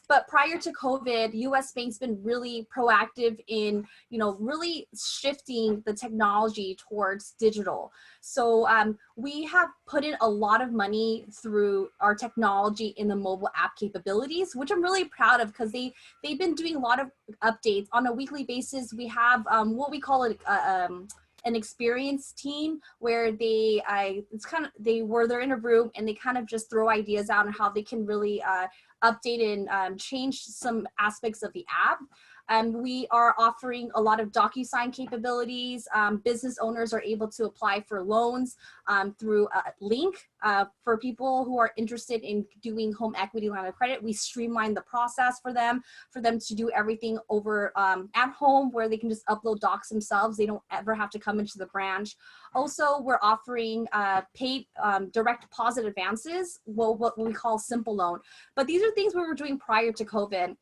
But prior to COVID, US Bank's been really proactive in, really shifting the technology towards digital. So we have put in a lot of money through our technology in the mobile app capabilities, which I'm really proud of because they've been doing a lot of updates on a weekly basis. We have what we call an experience team where they're in a room and they kind of just throw ideas out on how they can really update and change some aspects of the app. We are offering a lot of DocuSign capabilities. Business owners are able to apply for loans through a link for people who are interested in doing home equity line of credit. We streamline the process for them to do everything over at home, where they can just upload docs themselves. They don't ever have to come into the branch. Also, we're offering paid direct deposit advances, what we call simple loan. But these are things we were doing prior to COVID.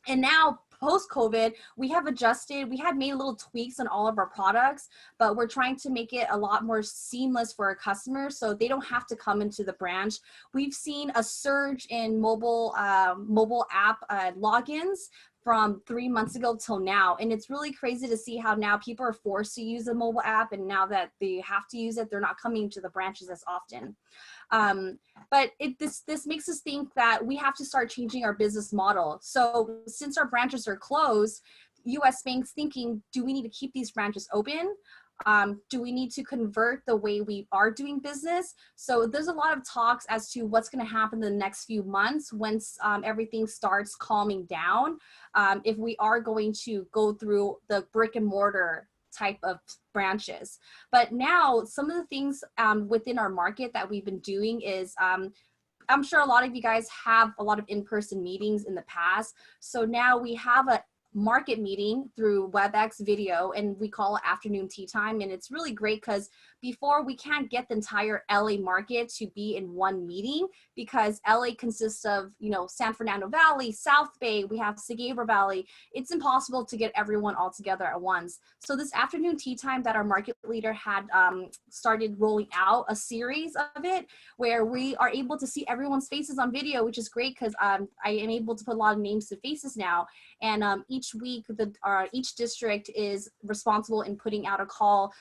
And now post-COVID, we have adjusted, we had made little tweaks on all of our products, but we're trying to make it a lot more seamless for our customers so they don't have to come into the branch. We've seen a surge in mobile app logins from 3 months ago till now. And it's really crazy to see how now people are forced to use a mobile app, and now that they have to use it, they're not coming to the branches as often. But this makes us think that we have to start changing our business model. So since our branches are closed, US Bank's thinking, do we need to keep these branches open? Do we need to convert the way we are doing business? So there's a lot of talks as to what's going to happen in the next few months once everything starts calming down. If we are going to go through the brick and mortar type of branches. But now some of the things within our market that we've been doing is, I'm sure a lot of you guys have a lot of in-person meetings in the past. So now we have a market meeting through WebEx video, and we call it afternoon tea time. And it's really great because before, we can't get the entire LA market to be in one meeting, because LA consists of, you know, San Fernando Valley, South Bay, we have Sagabra Valley. It's impossible to get everyone all together at once. So this afternoon tea time that our market leader had started rolling out a series of it, where we are able to see everyone's faces on video, which is great because I am able to put a lot of names to faces now. And each week, each district is responsible in putting out a call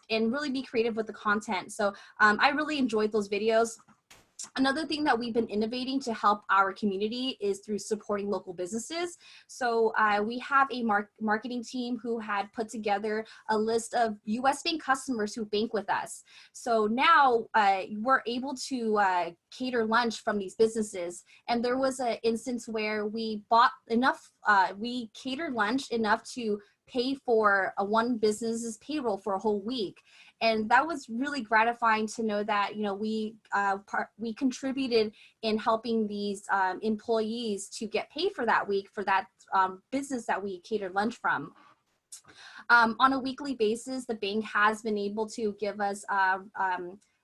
and really be creative with the content. So I really enjoyed those videos. Another thing that we've been innovating to help our community is through supporting local businesses. So we have a marketing team who had put together a list of US Bank customers who bank with us. So now we're able to cater lunch from these businesses. And there was an instance where we bought enough, we catered lunch enough to pay for one business's payroll for a whole week. And that was really gratifying to know that, you know, we contributed in helping these employees to get paid for that week for that business that we catered lunch from. On a weekly basis, the bank has been able to give us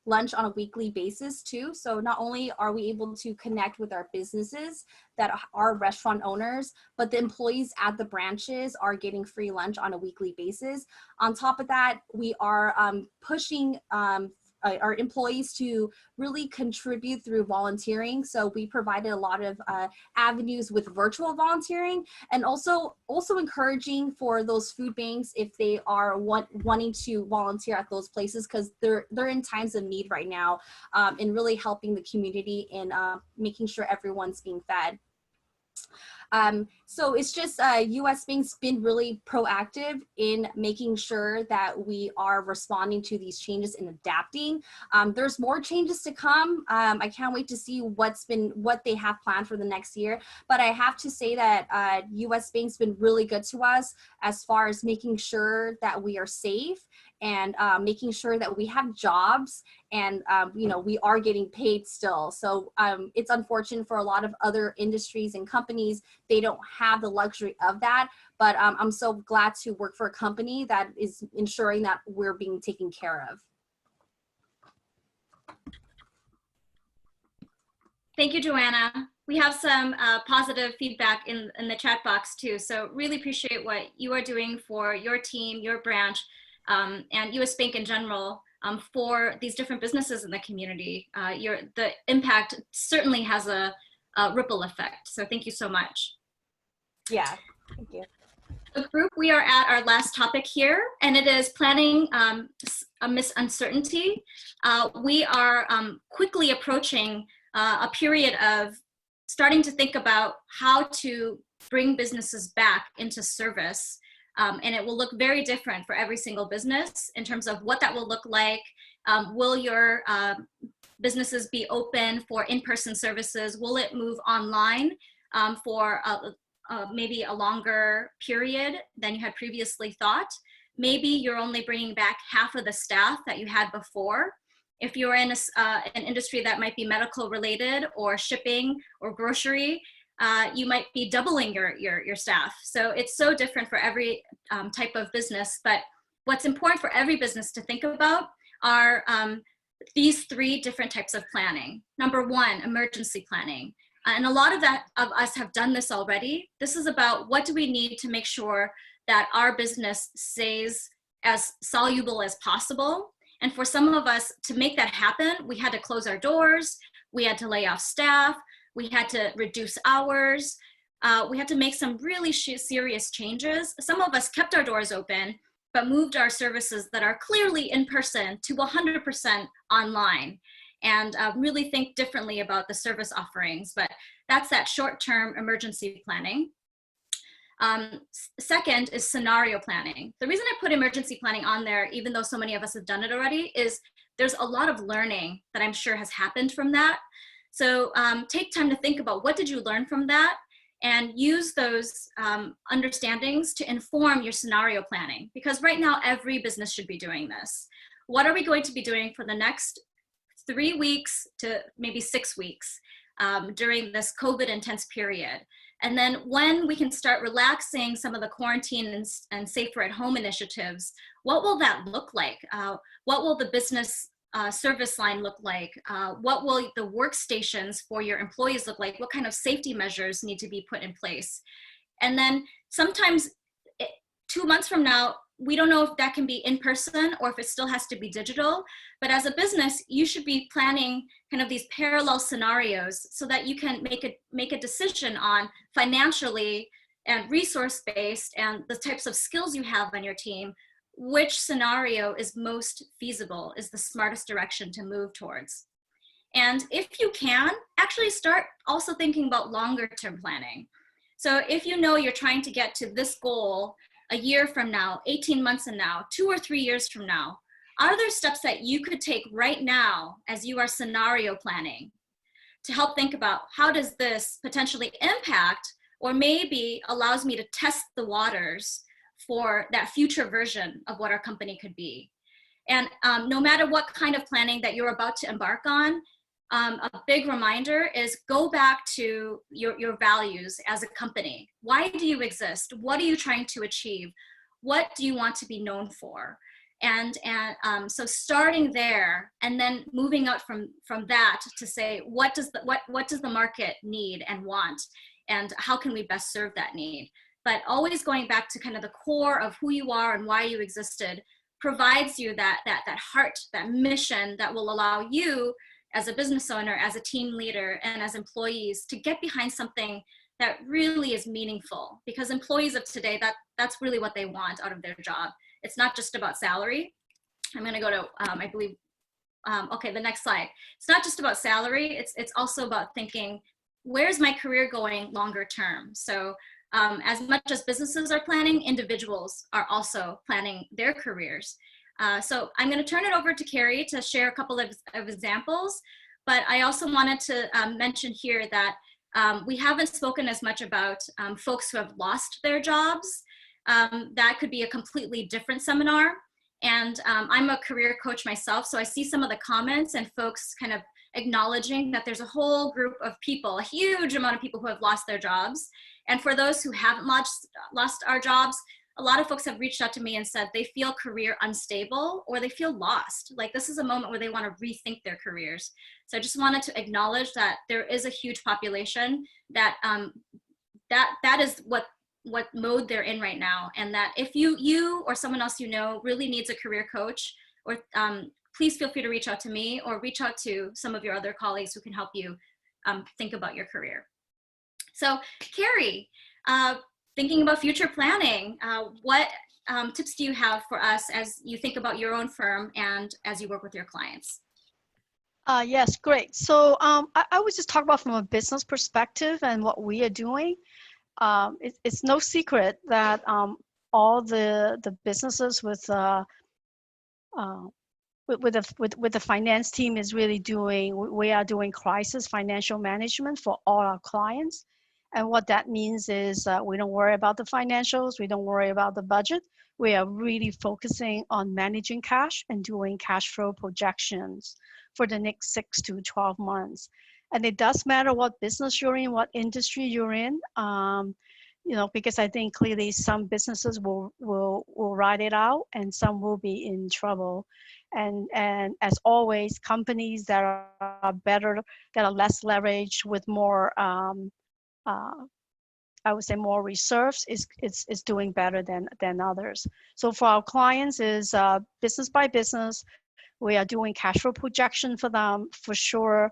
lunch on a weekly basis too. So not only are we able to connect with our businesses that are restaurant owners, but the employees at the branches are getting free lunch on a weekly basis. On top of that, we are pushing our employees to really contribute through volunteering. So we provided a lot of avenues with virtual volunteering, and also encouraging for those food banks if they are wanting to volunteer at those places, because they're in times of need right now, in really helping the community in making sure everyone's being fed. So it's just US Bank's been really proactive in making sure that we are responding to these changes and adapting. There's more changes to come. I can't wait to see what they have planned for the next year. But I have to say that US Bank's been really good to us as far as making sure that we are safe and making sure that we have jobs and you know, we are getting paid still. So it's unfortunate for a lot of other industries and companies, they don't have the luxury of that. But I'm so glad to work for a company that is ensuring that we're being taken care of. Thank you, Joanna. We have some positive feedback in the chat box too. So really appreciate what you are doing for your team, your branch, and US Bank in general, for these different businesses in the community. The impact certainly has a ripple effect. So thank you so much. Yeah, thank you. The group, we are at our last topic here, and it is planning amidst uncertainty. We are quickly approaching a period of starting to think about how to bring businesses back into service. And it will look very different for every single business in terms of what that will look like. Will your businesses be open for in-person services? Will it move online for maybe a longer period than you had previously thought. Maybe you're only bringing back half of the staff that you had before. If you're in an industry that might be medical related or shipping or grocery, you might be doubling your staff. So it's so different for every type of business. But what's important for every business to think about are these three different types of planning. Number one, emergency planning. And a lot of us have done this already. This is about what do we need to make sure that our business stays as soluble as possible. And for some of us to make that happen, we had to close our doors, we had to lay off staff, we had to reduce hours, we had to make some really serious changes. Some of us kept our doors open, but moved our services that are clearly in person to 100% online, and really think differently about the service offerings. But that's that short-term emergency planning. Second is scenario planning. The reason I put emergency planning on there, even though so many of us have done it already, is there's a lot of learning that I'm sure has happened from that. So take time to think about what did you learn from that, and use those understandings to inform your scenario planning. Because right now, every business should be doing this. What are we going to be doing for the next 3 weeks to maybe 6 weeks during this COVID intense period? And then when we can start relaxing some of the quarantine and safer at home initiatives, what will that look like? What will the business service line look like? What will the workstations for your employees look like? What kind of safety measures need to be put in place? And then sometimes 2 months from now, we don't know if that can be in person or if it still has to be digital. But as a business, you should be planning kind of these parallel scenarios so that you can make a decision on financially and resource-based and the types of skills you have on your team, which scenario is most feasible, is the smartest direction to move towards. And if you can, actually start also thinking about longer term planning. So if you know you're trying to get to this goal a year from now, 18 months from now, 2 or 3 years from now, are there steps that you could take right now as you are scenario planning to help think about how does this potentially impact or maybe allows me to test the waters for that future version of what our company could be? And no matter what kind of planning that you're about to embark on, a big reminder is go back to your values as a company. Why do you exist? What are you trying to achieve? What do you want to be known for? And so starting there and then moving out from that to say, what does the market need and want? And how can we best serve that need? But always going back to kind of the core of who you are and why you existed provides you that heart, that mission that will allow you as a business owner, as a team leader, and as employees to get behind something that really is meaningful. Because employees of today, that's really what they want out of their job. It's not just about salary. I'm gonna go to, I believe, okay, the next slide. It's not just about salary, it's also about thinking, where's my career going longer term? So as much as businesses are planning, individuals are also planning their careers. So I'm going to turn it over to Carrie to share a couple of examples, but I also wanted to mention here that we haven't spoken as much about folks who have lost their jobs. That could be a completely different seminar. And I'm a career coach myself, so I see some of the comments and folks kind of acknowledging that there's a whole group of people, a huge amount of people who have lost their jobs. And for those who haven't lost our jobs, a lot of folks have reached out to me and said they feel career unstable or they feel lost. Like this is a moment where they want to rethink their careers. So I just wanted to acknowledge that there is a huge population that that is what mode they're in right now. And that if you or someone else you know really needs a career coach, or please feel free to reach out to me or reach out to some of your other colleagues who can help you think about your career. So Carrie, thinking about future planning, what tips do you have for us as you think about your own firm and as you work with your clients? Yes, great. So I would just talk about from a business perspective and what we are doing. It's no secret that all the businesses with the finance team is really we are doing crisis financial management for all our clients. And what that means is we don't worry about the financials, we don't worry about the budget. We are really focusing on managing cash and doing cash flow projections for the next 6 to 12 months. And it does matter what business you're in, what industry you're in, because I think clearly some businesses will ride it out and some will be in trouble. And as always, companies that are better, that are less leveraged with more, I would say more reserves is doing better than others. So for our clients is business by business. We are doing cash flow projection for them for sure.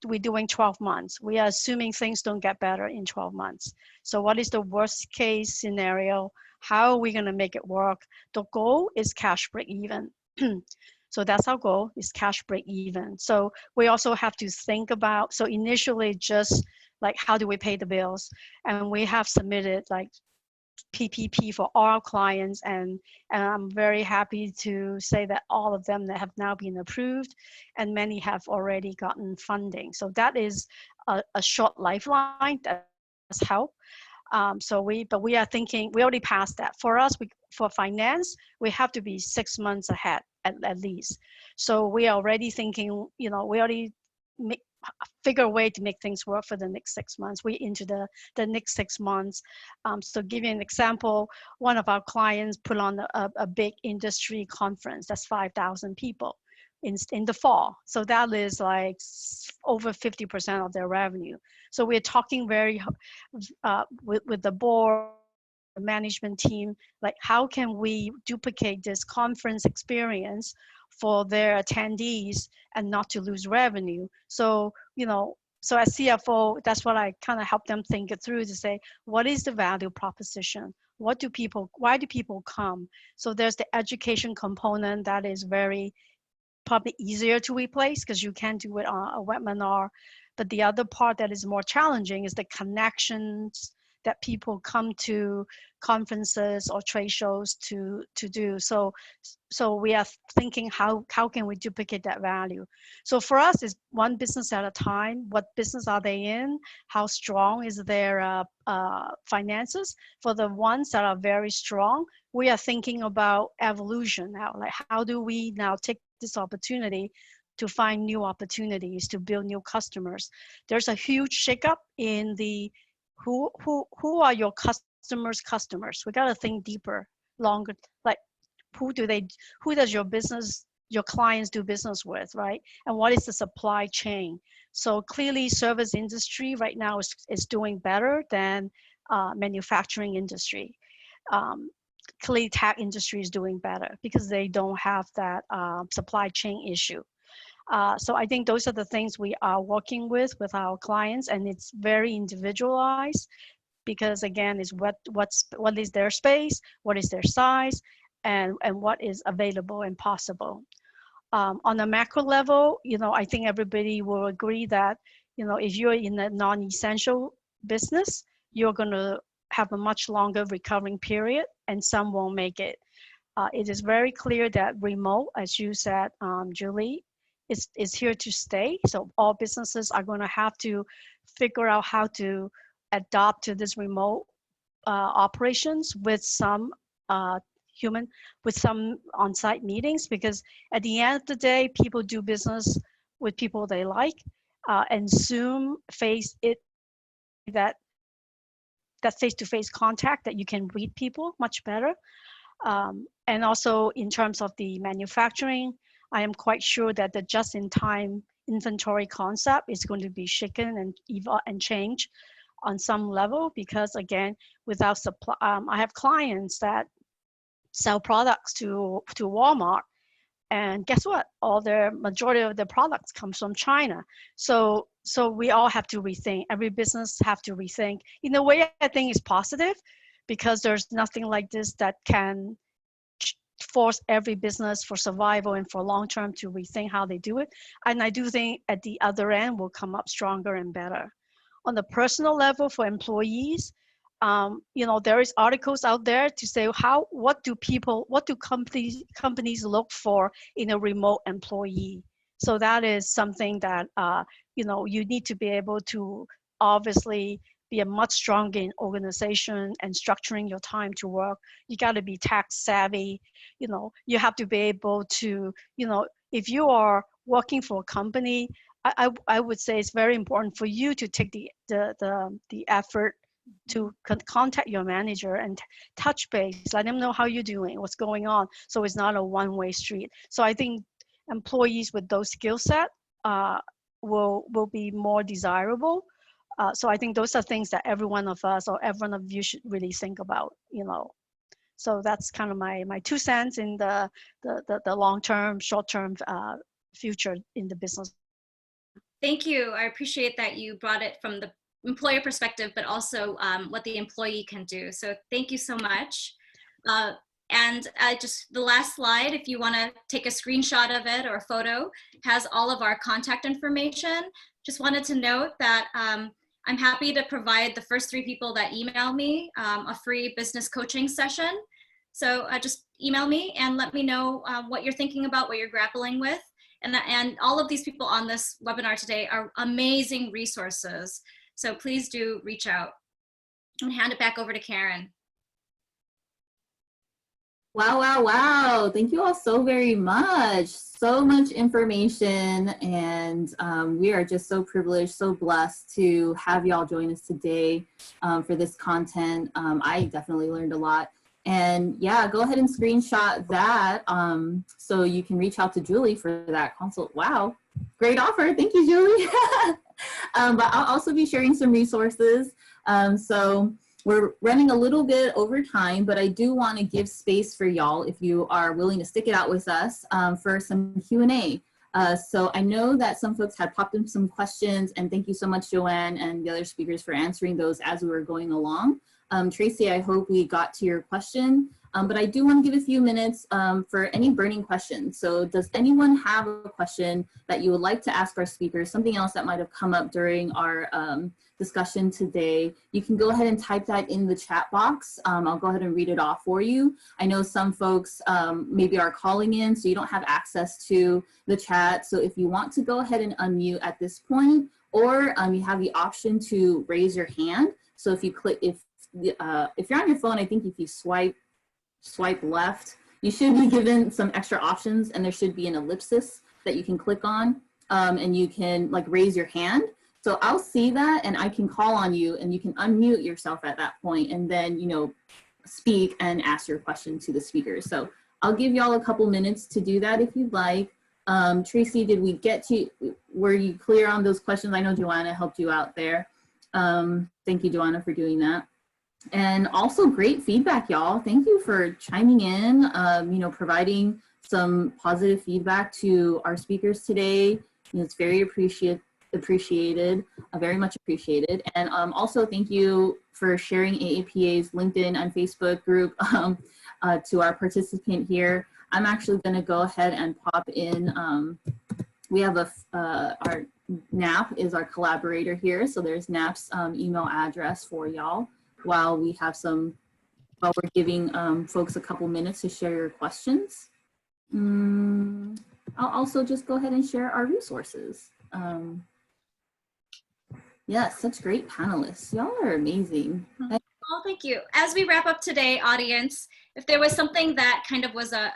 We're doing 12 months. We are assuming things don't get better in 12 months. So what is the worst case scenario? How are we going to make it work? The goal is cash break even. So that's our goal, is cash break even. So we also have to think about, so initially just like how do we pay the bills? And we have submitted like PPP for all our clients, and I'm very happy to say that all of them that have now been approved, and many have already gotten funding. So that is a short lifeline that has helped. But we are thinking, we already passed that. For us, for finance, we have to be 6 months ahead at least. So we are already thinking, we already figure a way to make things work for the next 6 months. We into the next 6 months. So give you an example, one of our clients put on a big industry conference that's 5,000 people in the fall. So that is like over 50% of their revenue. So we're talking with the board, the management team, like how can we duplicate this conference experience for their attendees and not to lose revenue. So, so as CFO, that's what I kind of help them think it through to say, what is the value proposition? Why do people come? So there's the education component that is probably easier to replace because you can do it on a webinar. But the other part that is more challenging is the connections that people come to conferences or trade shows to do. So we are thinking how can we duplicate that value? So for us, it's one business at a time. What business are they in? How strong is their finances? For the ones that are very strong, we are thinking about evolution now. Like how do we now take this opportunity to find new opportunities to build new customers? There's a huge shakeup in the who are your customers? We got to think deeper, longer, like who does your clients do business with, right? And what is the supply chain? So clearly service industry right now is doing better than manufacturing industry. Clearly tech industry is doing better because they don't have that supply chain issue. So I think those are the things we are working with our clients, and it's very individualized because again, is what is their space, what is their size, and what is available and possible. On a macro level, I think everybody will agree that, if you're in a non-essential business, you're going to have a much longer recovering period, and some won't make it. It is very clear that remote, as you said, Julie, is here to stay. So all businesses are going to have to figure out how to adapt to this remote operations with some some on-site meetings, because at the end of the day, people do business with people they like, and Zoom that face-to-face contact that you can read people much better. And also in terms of the manufacturing, I am quite sure that the just-in-time inventory concept is going to be shaken and changed on some level, because again, without supply, I have clients that sell products to Walmart, and guess what? Majority of the products comes from China. So we all have to rethink. Every business have to rethink. In a way, I think it's positive, because there's nothing like this that can force every business for survival and for long term to rethink how they do it. And I do think at the other end will come up stronger and better. On the personal level for employees, there is articles out there to say what do companies look for in a remote employee. So that is something that you need to be able to obviously be a much stronger in organization and structuring your time to work. You got to be tax savvy. You know, you have to be able to, you know, if you are working for a company, I would say it's very important for you to take the effort to contact your manager and touch base, let them know how you're doing, what's going on, so it's not a one-way street. So I think employees with those skill set will be more desirable. So I think those are things that every one of us or every one of you should really think about, you know. So that's kind of my 2 cents in the long-term, short-term future in the business. Thank you. I appreciate that you brought it from the employer perspective, but also what the employee can do. So thank you so much. And just the last slide, if you want to take a screenshot of it or a photo, has all of our contact information. Just wanted to note that I'm happy to provide the first 3 people that email me a free business coaching session. So just email me and let me know what you're thinking about, what you're grappling with. And all of these people on this webinar today are amazing resources. So please do reach out. And hand it back over to Karen. Wow, wow, wow. Thank you all so very much. So much information, and we are just so privileged, so blessed to have y'all join us today for this content. I definitely learned a lot. And yeah, go ahead and screenshot that so you can reach out to Julie for that consult. Wow, great offer. Thank you, Julie. But I'll also be sharing some resources. So we're running a little bit over time, but I do want to give space for y'all, if you are willing to stick it out with us, for some Q&A. So I know that some folks had popped in some questions, and thank you so much, Joanne, and the other speakers for answering those as we were going along. Tracy, I hope we got to your question, but I do want to give a few minutes for any burning questions. So does anyone have a question that you would like to ask our speakers, something else that might have come up during our discussion today? You can go ahead and type that in the chat box. I'll go ahead and read it off for you. I know some folks maybe are calling in, so you don't have access to the chat. So if you want to go ahead and unmute at this point, or you have the option to raise your hand. So if you click, if you're on your phone, I think if you swipe left, you should be given some extra options, and there should be an ellipsis that you can click on, and you can like raise your hand. So I'll see that, and I can call on you, and you can unmute yourself at that point, and then, you know, speak and ask your question to the speaker. So I'll give y'all a couple minutes to do that if you'd like. Tracy, did we get to, were you clear on those questions? I know Joanna helped you out there. Thank you, Joanna, for doing that. And also great feedback, y'all. Thank you for chiming in, you know, providing some positive feedback to our speakers today. You know, it's very appreciated, very much appreciated. And also thank you for sharing AAPA's LinkedIn and Facebook group to our participant here. I'm actually going to go ahead and pop in. We have our NAAAP is our collaborator here, so there's NAAAP's email address for y'all. While we have some, while we're giving folks a couple minutes to share your questions. I'll also just go ahead and share our resources. Yes, such great panelists. Y'all are amazing. Oh, thank you. As we wrap up today, audience, if there was something that kind of was a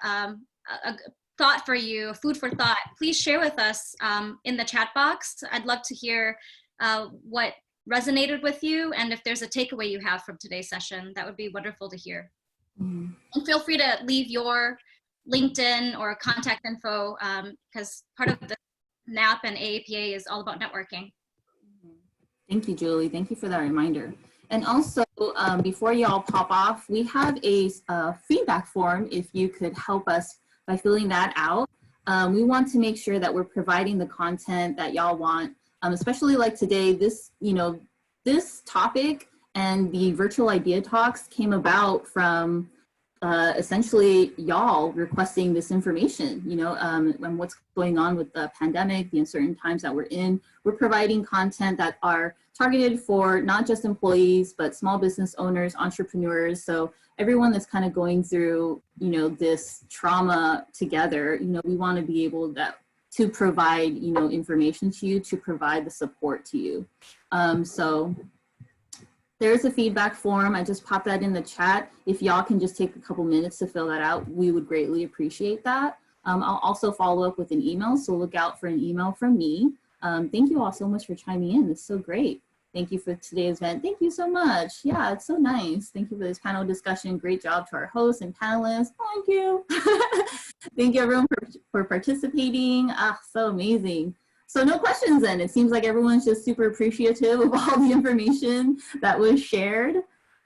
thought for you, food for thought, please share with us in the chat box. I'd love to hear what resonated with you, and if there's a takeaway you have from today's session, that would be wonderful to hear. And feel free to leave your LinkedIn or contact info, because part of the NAAAP and AAPA is all about networking. Thank you, Julie. Thank you for that reminder. And also, before y'all pop off, we have a feedback form if you could help us by filling that out. We want to make sure that we're providing the content that y'all want. Especially like today, this, you know, this topic and the virtual idea talks came about from essentially y'all requesting this information, you know, and what's going on with the pandemic, the uncertain times that we're in. We're providing content that are targeted for not just employees, but small business owners, entrepreneurs. So everyone that's kind of going through, you know, this trauma together, you know, we want to be able to provide, you know, information to you, to provide the support to you. So There's a feedback form. I just popped that in the chat. If y'all can just take a couple minutes to fill that out, we would greatly appreciate that. I'll also follow up with an email, so look out for an email from me. Thank you all so much for chiming in. This is so great. Thank you for today's event. Thank you so much. Yeah, it's so nice. Thank you for this panel discussion. Great job to our hosts and panelists. Thank you. Thank you everyone for participating. Ah, so amazing. So no questions then. It seems like everyone's just super appreciative of all the information that was shared.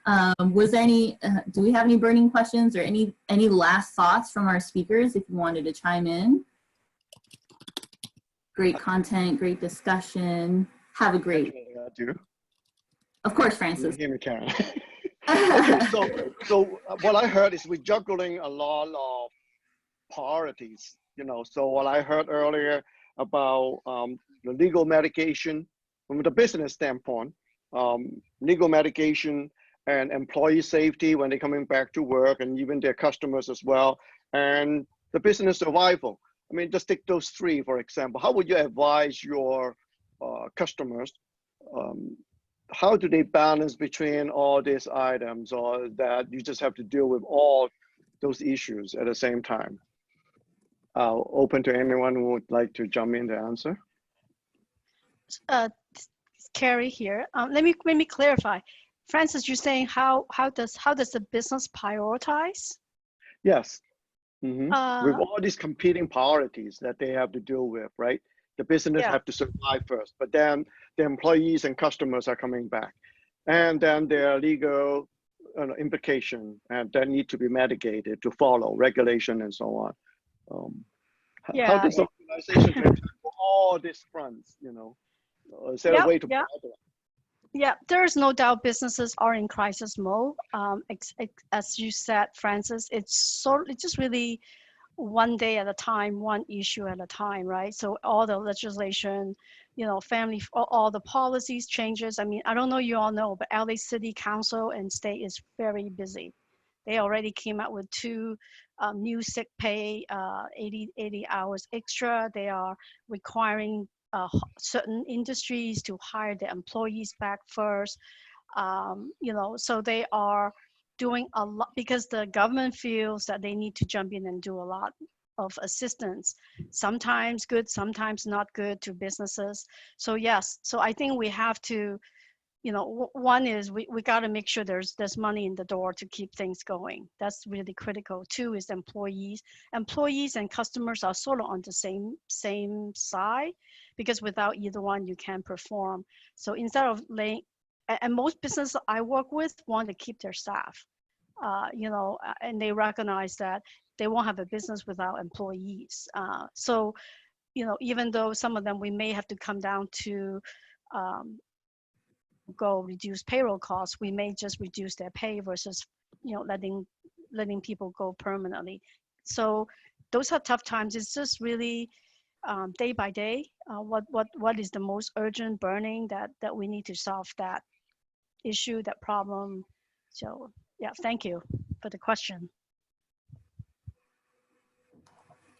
Was there any, do we have any burning questions or any last thoughts from our speakers if you wanted to chime in? Great content, great discussion. Have a great. I do. Of course, Francis. You hear me, Karen? Okay, so what I heard is we're juggling a lot of priorities, you know. So what I heard earlier about the legal medication from the business standpoint, legal medication and employee safety when they're coming back to work, and even their customers as well, and the business survival. I mean, just take those three, for example. How would you advise your customers? How do they balance between all these items, or that you just have to deal with all those issues at the same time? Open to anyone who would like to jump in to answer. Carrie here. Let me clarify. Francis, you're saying how does the business prioritize? Yes. With all these competing priorities that they have to deal with, right? The business have to survive first, but then the employees and customers are coming back, and then there are legal implications and that need to be mitigated to follow regulation and so on. How does the organization tackle all these fronts? You know, is there a way to? Yeah, there's no doubt businesses are in crisis mode. As you said, Francis, it's just really one day at a time, one issue at a time, right? So all the legislation, you know, all the policies changes. I mean, I don't know, you all know, but LA City Council and state is very busy. They already came out with 2 new sick pay, 80 hours extra. They are requiring certain industries to hire their employees back first. You know, so they are doing a lot because the government feels that they need to jump in and do a lot of assistance, sometimes good, sometimes not good to businesses. So yes, so I think we have to, you know, one is we got to make sure there's money in the door to keep things going. That's really critical. 2 is employees and customers are sort of on the same side, because without either one you can't perform. So instead of and most businesses I work with want to keep their staff, you know, and they recognize that they won't have a business without employees. So, you know, even though some of them we may have to come down to go reduce payroll costs, we may just reduce their pay versus, you know, letting people go permanently. So those are tough times. It's just really day by day, what is the most urgent burning that we need to solve that issue, that problem. So yeah, thank you for the question.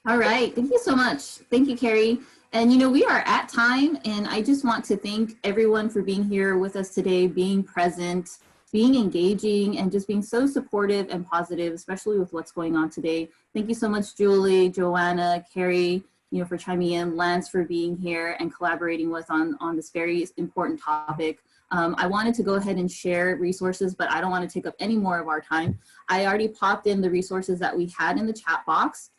All right, thank you so much. Thank you, Carrie. And you know, we are at time, and I just want to thank everyone for being here with us today, being present, being engaging, and just being so supportive and positive, especially with what's going on today. Thank you so much, Julie, Joanna, Carrie, you know, for chiming in, Lance for being here and collaborating with on this very important topic. I wanted to go ahead and share resources, but I don't want to take up any more of our time. I already popped in the resources that we had in the chat box.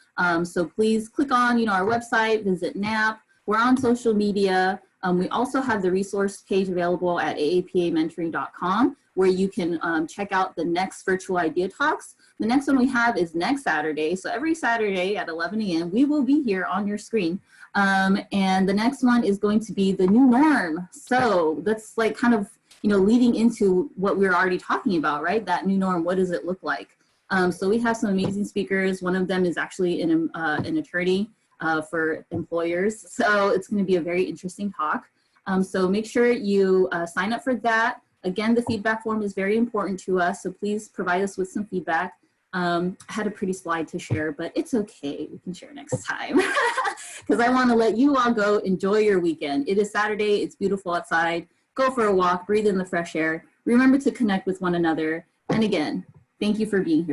So please click on, you know, our website, visit NAAAP. We're on social media. We also have the resource page available at aapamentoring.com, where you can check out the next virtual idea talks. The next one we have is next Saturday. So every Saturday at 11 a.m., we will be here on your screen. And the next one is going to be the new norm. So that's like kind of, you know, leading into what we were already talking about, right? That new norm, what does it look like? So we have some amazing speakers. One of them is actually an attorney for employers. So it's going to be a very interesting talk. So make sure you sign up for that. Again, the feedback form is very important to us. So please provide us with some feedback. I had a pretty slide to share, but it's okay. We can share next time because I want to let you all go enjoy your weekend. It is Saturday. It's beautiful outside. Go for a walk, breathe in the fresh air. Remember to connect with one another. And again, thank you for being here.